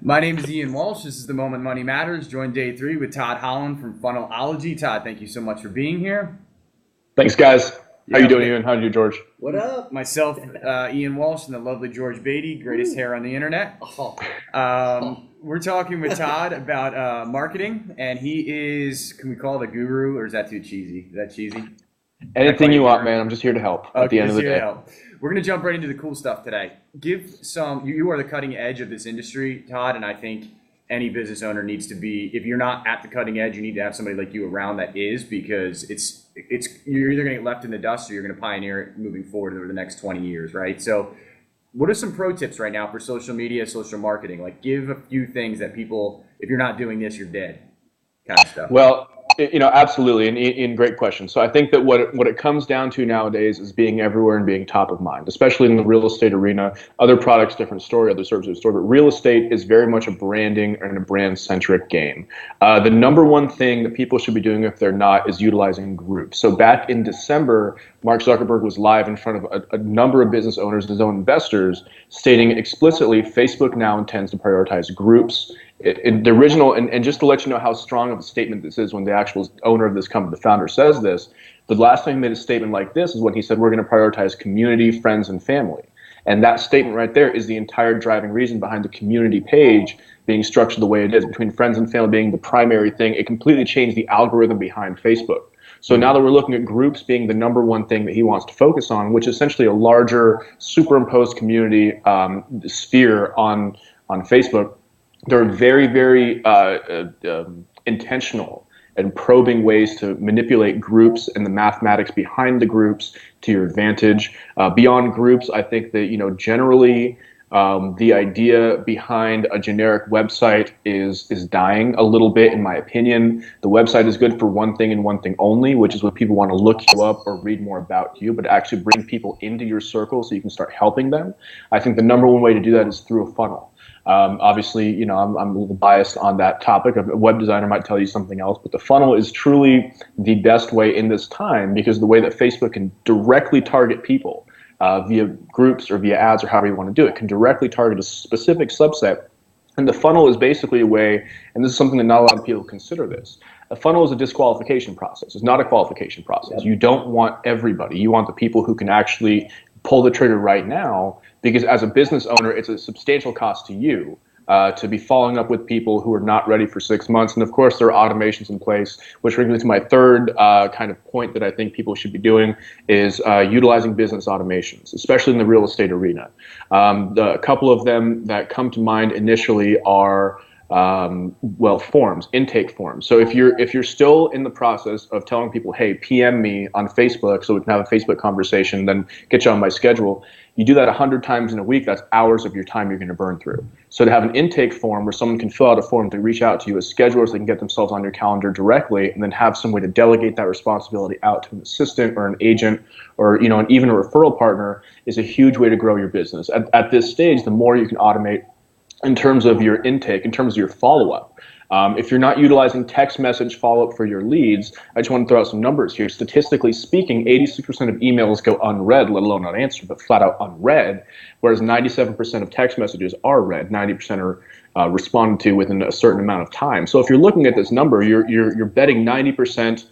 My name is Ian Walsh. This is the Moment Money Matters. Joined day 3 with Tod Holland from Funnelology. Todd, thank you so much for being here. Thanks, guys. How Yeah, you doing, Ian? How are you, George? What up? Myself, Ian Walsh, and the lovely George Beatty, greatest hair on the internet. Oh, We're talking with Todd about marketing, and he is, can we call it a guru, or is that too cheesy? Is that cheesy? Anything you want, man. I'm just here to help at the end of the day. We're going to jump right into the cool stuff today. Give some, you are the cutting edge of this industry, Todd, and I think any business owner needs to be, if you're not at the cutting edge, you need to have somebody like you around that is, because you're either going to get left in the dust or you're going to pioneer it moving forward over the next 20 years, right? So what are some pro tips right now for social media, social marketing? Like, give a few things that people, if you're not doing this, you're dead kind of stuff. Well, absolutely, and great question. So I think that what it comes down to nowadays is being everywhere and being top of mind, especially in the real estate arena. Other products, different story, other services, story, but real estate is very much a branding and a brand-centric game. The number one thing that people should be doing if they're not is utilizing groups. So back in December, Mark Zuckerberg was live in front of a number of business owners and his own investors, stating explicitly Facebook now intends to prioritize groups. The original, and just to let you know how strong of a statement this is when the actual owner of this company, the founder, says this, the last time he made a statement like this is when he said, we're going to prioritize community, friends, and family. And that statement right there is the entire driving reason behind the community page being structured the way it is, between friends and family being the primary thing. It completely changed the algorithm behind Facebook. So now that we're looking at groups being the number one thing that he wants to focus on, which is essentially a larger superimposed community sphere on Facebook, they're very, very intentional and probing ways to manipulate groups and the mathematics behind the groups to your advantage. Beyond groups, I think that, generally the idea behind a generic website is dying a little bit, in my opinion. The website is good for one thing and one thing only, which is when people want to look you up or read more about you, but actually bring people into your circle so you can start helping them. I think the number one way to do that is through a funnel. Obviously, I'm a little biased on that topic. A web designer might tell you something else, but the funnel is truly the best way in this time, because the way that Facebook can directly target people via groups or via ads or however you want to do it, can directly target a specific subset. And the funnel is basically a way, and this is something that not a lot of people consider this, a funnel is a disqualification process. It's not a qualification process. Yep. You don't want everybody. You want the people who can actually pull the trigger right now, because as a business owner, it's a substantial cost to you to be following up with people who are not ready for 6 months. And of course, there are automations in place, which brings me to my third kind of point that I think people should be doing is utilizing business automations, especially in the real estate arena. A couple of them that come to mind initially are forms, intake forms. So if you're still in the process of telling people, hey, PM me on Facebook so we can have a Facebook conversation, then get you on my schedule, you do that 100 times in a week, that's hours of your time you're going to burn through. So to have an intake form where someone can fill out a form to reach out to you as schedulers, they can get themselves on your calendar directly, and then have some way to delegate that responsibility out to an assistant or an agent or and even a referral partner is a huge way to grow your business. At this stage, the more you can automate in terms of your intake, in terms of your follow-up. If you're not utilizing text message follow-up for your leads, I just want to throw out some numbers here. Statistically speaking, 86% of emails go unread, let alone unanswered, but flat out unread, whereas 97% of text messages are read, 90% are responded to within a certain amount of time. So if you're looking at this number, you're betting 90%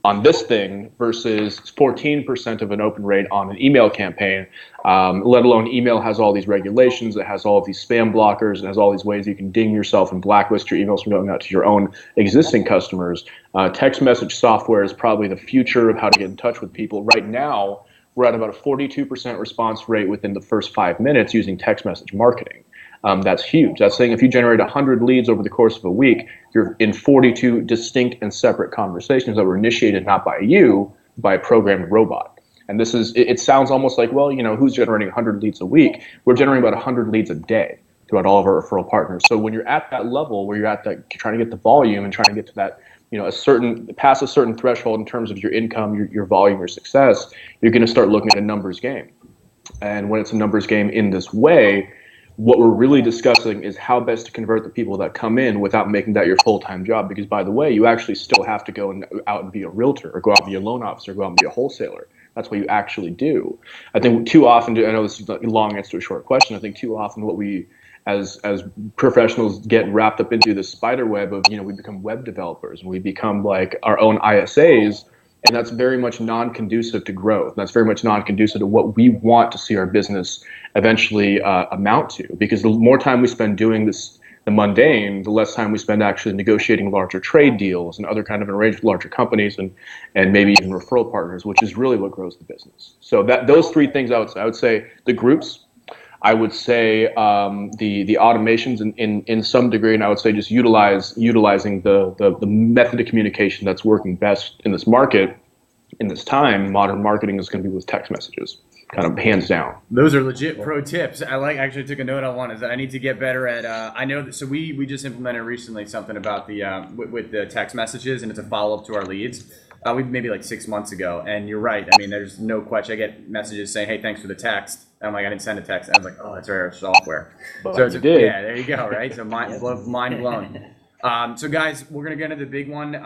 on this thing versus 14% of an open rate on an email campaign, let alone email has all these regulations, it has all of these spam blockers, it has all these ways you can ding yourself and blacklist your emails from going out to your own existing customers. Text message software is probably the future of how to get in touch with people. Right now, we're at about a 42% response rate within the first 5 minutes using text message marketing. That's huge. That's saying if you generate 100 leads over the course of a week, you're in 42 distinct and separate conversations that were initiated not by you, by a programmed robot. And this is, it sounds almost like, well, who's generating 100 leads a week? We're generating about 100 leads a day throughout all of our referral partners. So when you're at that level where you're at that, trying to get the volume and trying to get to that, past a certain threshold in terms of your income, your volume, your success, you're going to start looking at a numbers game. And when it's a numbers game in this way, what we're really discussing is how best to convert the people that come in without making that your full-time job. Because by the way, you actually still have to go out and be a realtor or go out and be a loan officer, go out and be a wholesaler. That's what you actually do. I think too often, I know this is a long answer to a short question. I think too often what we as professionals get wrapped up into the spider web of, we become web developers and we become like our own ISAs. And that's very much non-conducive to growth. That's very much non-conducive to what we want to see our business eventually amount to. Because the more time we spend doing this, the mundane, the less time we spend actually negotiating larger trade deals and other kind of arrangements with larger companies and maybe even referral partners, which is really what grows the business. So those three things I would say the groups, I would say the automations in some degree, and I would say just utilizing the method of communication that's working best in this market, in this time. Modern marketing is going to be with text messages, kind of hands down. Those are legit pro tips. Actually took a note on one, is that I need to get better at. I know that, so we just implemented recently something about the with the text messages, and it's a follow up to our leads. We maybe like 6 months ago, and you're right. I mean, there's no question. I get messages saying, "Hey, thanks for the text." And I'm like, I didn't send a text. And I was like, "Oh, that's our software." But so you did. Yeah, there you go. Right. So mind blown. So guys, we're gonna get into the big one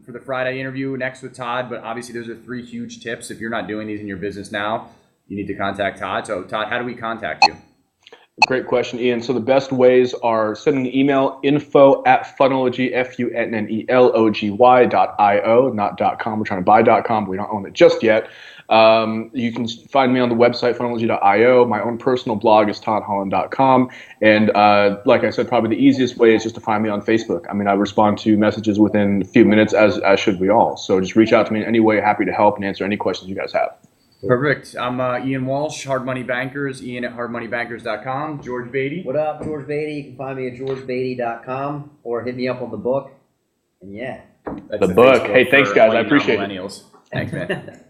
for the Friday interview next with Tod. But obviously, those are 3 huge tips. If you're not doing these in your business now, you need to contact Tod. So Tod, how do we contact you? Great question, Ian. So the best ways are sending an email, info@funnelog, funnelog.io, not .com. We're trying to buy .com, but we don't own it just yet. You can find me on the website, funnelog.io. My own personal blog is todholland.com. And like I said, probably the easiest way is just to find me on Facebook. I mean, I respond to messages within a few minutes, as should we all. So just reach out to me in any way. Happy to help and answer any questions you guys have. Perfect. I'm Ian Walsh, Hard Money Bankers, Ian at hardmoneybankers.com. George Beatty. What up, George Beatty? You can find me at georgebeatty.com or hit me up on the book. And yeah. That's the book. Hey, thanks, guys. I appreciate it. Millennials. Thanks, man.